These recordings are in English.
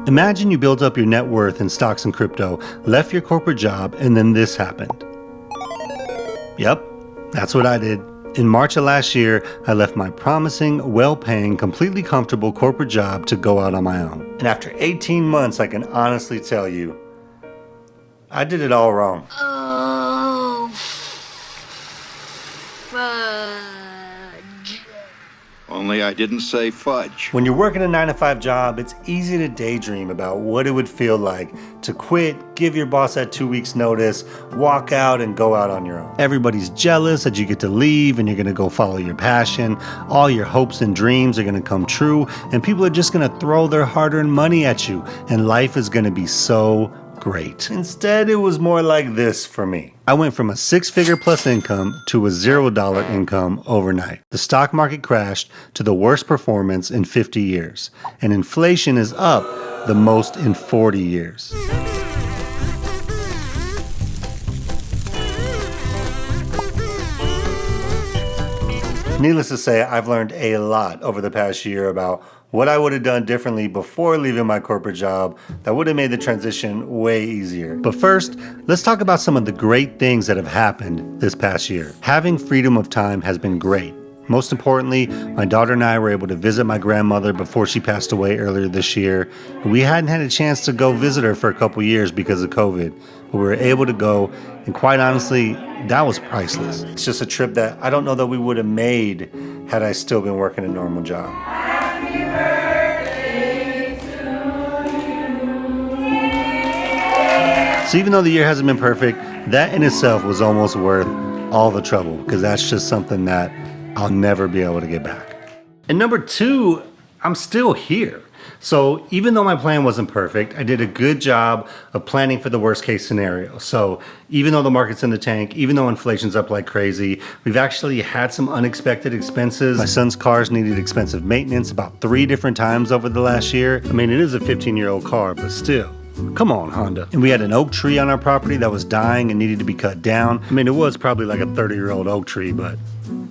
Imagine you built up your net worth in stocks and crypto, left your corporate job, and then this happened. Yep, that's what I did. In March of last year, I left my promising, well-paying, completely comfortable corporate job to go out on my own. And after 18 months, I can honestly tell you, I did it all wrong. Oh, fudge. Only I didn't say fudge. When you're working a 9-to-5 job, it's easy to daydream about what it would feel like to quit, give your boss that 2 weeks notice, walk out and go out on your own. Everybody's jealous that you get to leave and you're gonna go follow your passion. All your hopes and dreams are gonna come true, and people are just gonna throw their hard-earned money at you, and life is gonna be so great. Instead, it was more like this for me. I went from a 6-figure plus income to a $0 income overnight. The stock market crashed to the worst performance in 50 years, and inflation is up the most in 40 years. Needless to say, I've learned a lot over the past year about what I would have done differently before leaving my corporate job that would have made the transition way easier. But first, let's talk about some of the great things that have happened this past year. Having freedom of time has been great. Most importantly, my daughter and I were able to visit my grandmother before she passed away earlier this year. We hadn't had a chance to go visit her for a couple years because of COVID, but we were able to go, and quite honestly, that was priceless. It's just a trip that I don't know that we would have made had I still been working a normal job. So even though the year hasn't been perfect, that in itself was almost worth all the trouble, because that's just something that I'll never be able to get back. And number two, I'm still here. So even though my plan wasn't perfect, I did a good job of planning for the worst case scenario. So even though the market's in the tank, even though inflation's up like crazy, we've actually had some unexpected expenses. My son's cars needed expensive maintenance about 3 different times over the last year. I mean, it is a 15-year-old car, but still. Come on, Honda. And we had an oak tree on our property that was dying and needed to be cut down. I mean, it was probably like a 30-year-old oak tree, but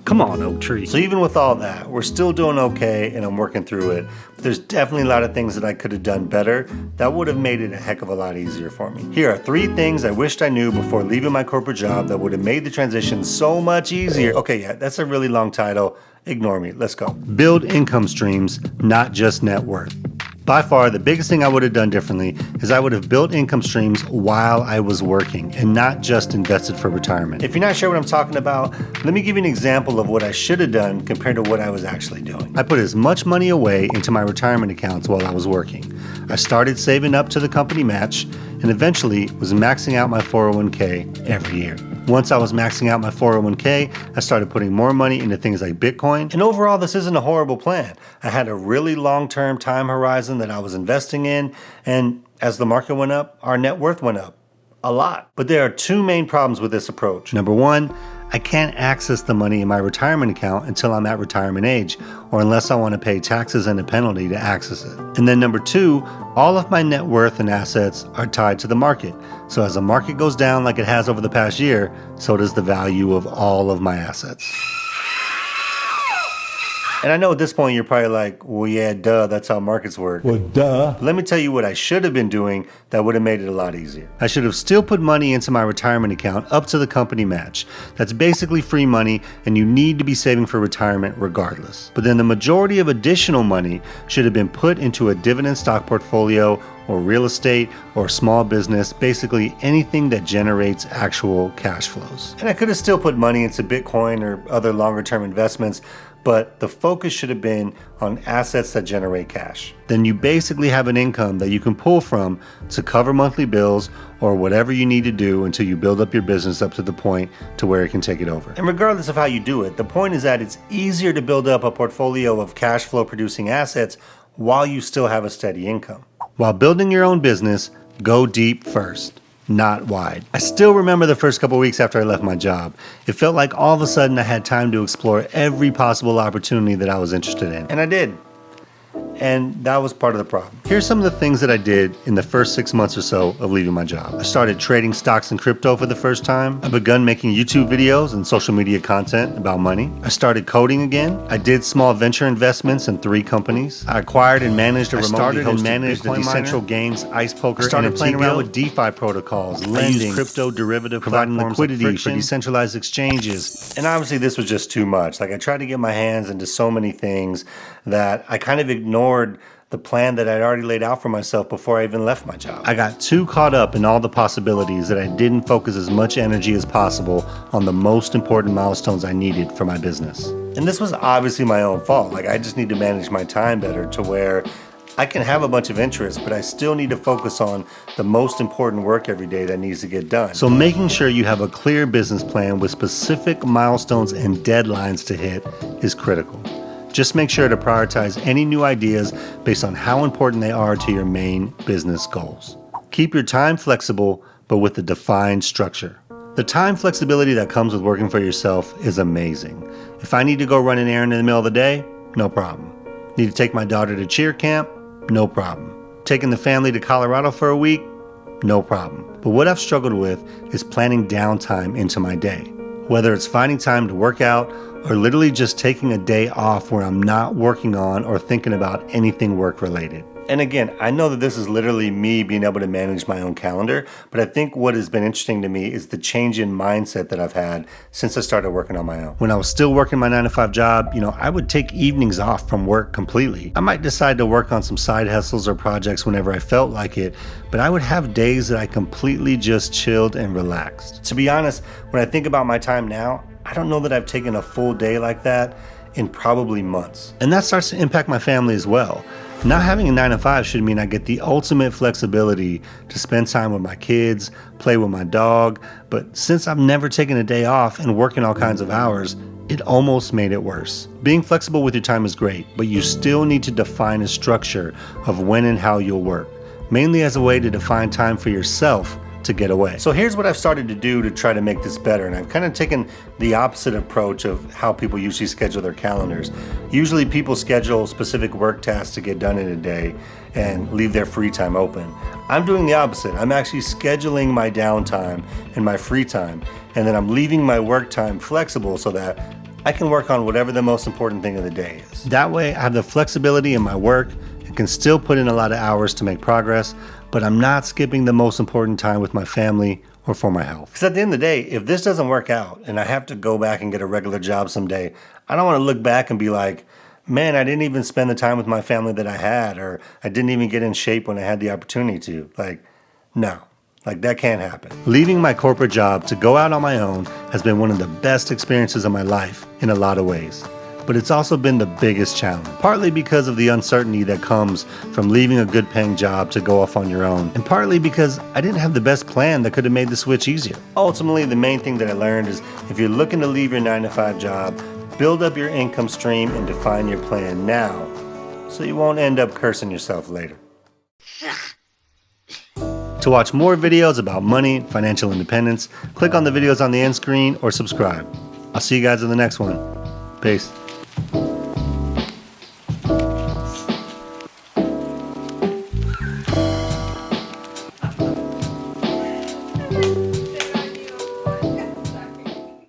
come on, oak tree. So even with all that, we're still doing okay and I'm working through it. But there's definitely a lot of things that I could have done better that would have made it a heck of a lot easier for me. Here are 3 things I wished I knew before leaving my corporate job that would have made the transition so much easier. Okay, yeah, that's a really long title. Ignore me. Let's go. Build income streams, not just net worth. By far, the biggest thing I would have done differently is I would have built income streams while I was working and not just invested for retirement. If you're not sure what I'm talking about, let me give you an example of what I should have done compared to what I was actually doing. I put as much money away into my retirement accounts while I was working. I started saving up to the company match and eventually was maxing out my 401k every year. Once I was maxing out my 401k, I started putting more money into things like Bitcoin. And overall, this isn't a horrible plan. I had a really long-term time horizon that I was investing in, and as the market went up, our net worth went up a lot. But there are 2 main problems with this approach. Number 1, I can't access the money in my retirement account until I'm at retirement age, or unless I want to pay taxes and a penalty to access it. And then number 2, all of my net worth and assets are tied to the market. So as the market goes down like it has over the past year, so does the value of all of my assets. And I know at this point you're probably like, well, yeah, duh, that's how markets work. Well, duh. Let me tell you what I should have been doing that would have made it a lot easier. I should have still put money into my retirement account up to the company match. That's basically free money, and you need to be saving for retirement regardless. But then the majority of additional money should have been put into a dividend stock portfolio or real estate or small business, basically anything that generates actual cash flows. And I could have still put money into Bitcoin or other longer term investments, but the focus should have been on assets that generate cash. Then you basically have an income that you can pull from to cover monthly bills or whatever you need to do until you build up your business up to the point to where it can take it over. And regardless of how you do it, the point is that it's easier to build up a portfolio of cash flow producing assets while you still have a steady income. While building your own business, go deep first, not wide. I still remember the first couple weeks after I left my job. It felt like all of a sudden I had time to explore every possible opportunity that I was interested in. And I did. And that was part of the problem. Here's some of the things that I did in the first 6 months or so of leaving my job. I started trading stocks and crypto for the first time. I begun making YouTube videos and social media content about money. I started coding again. I did small venture investments in 3 companies. I acquired and managed a remotely hosted decentral games, ice poker, I started playing around with DeFi protocols, lending, crypto derivative, providing liquidity for decentralized exchanges. And obviously this was just too much. Like I tried to get my hands into so many things that I kind of ignored the plan that I'd already laid out for myself before I even left my job. I got too caught up in all the possibilities that I didn't focus as much energy as possible on the most important milestones I needed for my business. And this was obviously my own fault. Like I just need to manage my time better to where I can have a bunch of interests, but I still need to focus on the most important work every day that needs to get done. So making sure you have a clear business plan with specific milestones and deadlines to hit is critical. Just make sure to prioritize any new ideas based on how important they are to your main business goals. Keep your time flexible, but with a defined structure. The time flexibility that comes with working for yourself is amazing. If I need to go run an errand in the middle of the day, no problem. Need to take my daughter to cheer camp? No problem. Taking the family to Colorado for a week? No problem. But what I've struggled with is planning downtime into my day. Whether it's finding time to work out or literally just taking a day off where I'm not working on or thinking about anything work related. And again, I know that this is literally me being able to manage my own calendar, but I think what has been interesting to me is the change in mindset that I've had since I started working on my own. When I was still working my 9-to-5 job, I would take evenings off from work completely. I might decide to work on some side hustles or projects whenever I felt like it, but I would have days that I completely just chilled and relaxed. To be honest, when I think about my time now, I don't know that I've taken a full day like that in probably months. And that starts to impact my family as well. Not having a 9-to-5 should mean I get the ultimate flexibility to spend time with my kids, play with my dog, but since I've never taken a day off and working all kinds of hours, it almost made it worse. Being flexible with your time is great, but you still need to define a structure of when and how you'll work, mainly as a way to define time for yourself to get away. So here's what I've started to do to try to make this better, and I've kind of taken the opposite approach of how people usually schedule their calendars. Usually people schedule specific work tasks to get done in a day and leave their free time open. I'm doing the opposite. I'm actually scheduling my downtime and my free time, and then I'm leaving my work time flexible so that I can work on whatever the most important thing of the day is. That way I have the flexibility in my work and can still put in a lot of hours to make progress, but I'm not skipping the most important time with my family or for my health. Because at the end of the day, if this doesn't work out and I have to go back and get a regular job someday, I don't want to look back and be like, man, I didn't even spend the time with my family that I had, or I didn't even get in shape when I had the opportunity to. No. That can't happen. Leaving my corporate job to go out on my own has been one of the best experiences of my life in a lot of ways. But it's also been the biggest challenge, partly because of the uncertainty that comes from leaving a good paying job to go off on your own, and partly because I didn't have the best plan that could have made the switch easier. Ultimately, the main thing that I learned is if you're looking to leave your 9-to-5 job, build up your income stream and define your plan now so you won't end up cursing yourself later. To watch more videos about money and financial independence, click on the videos on the end screen or subscribe. I'll see you guys in the next one. Peace.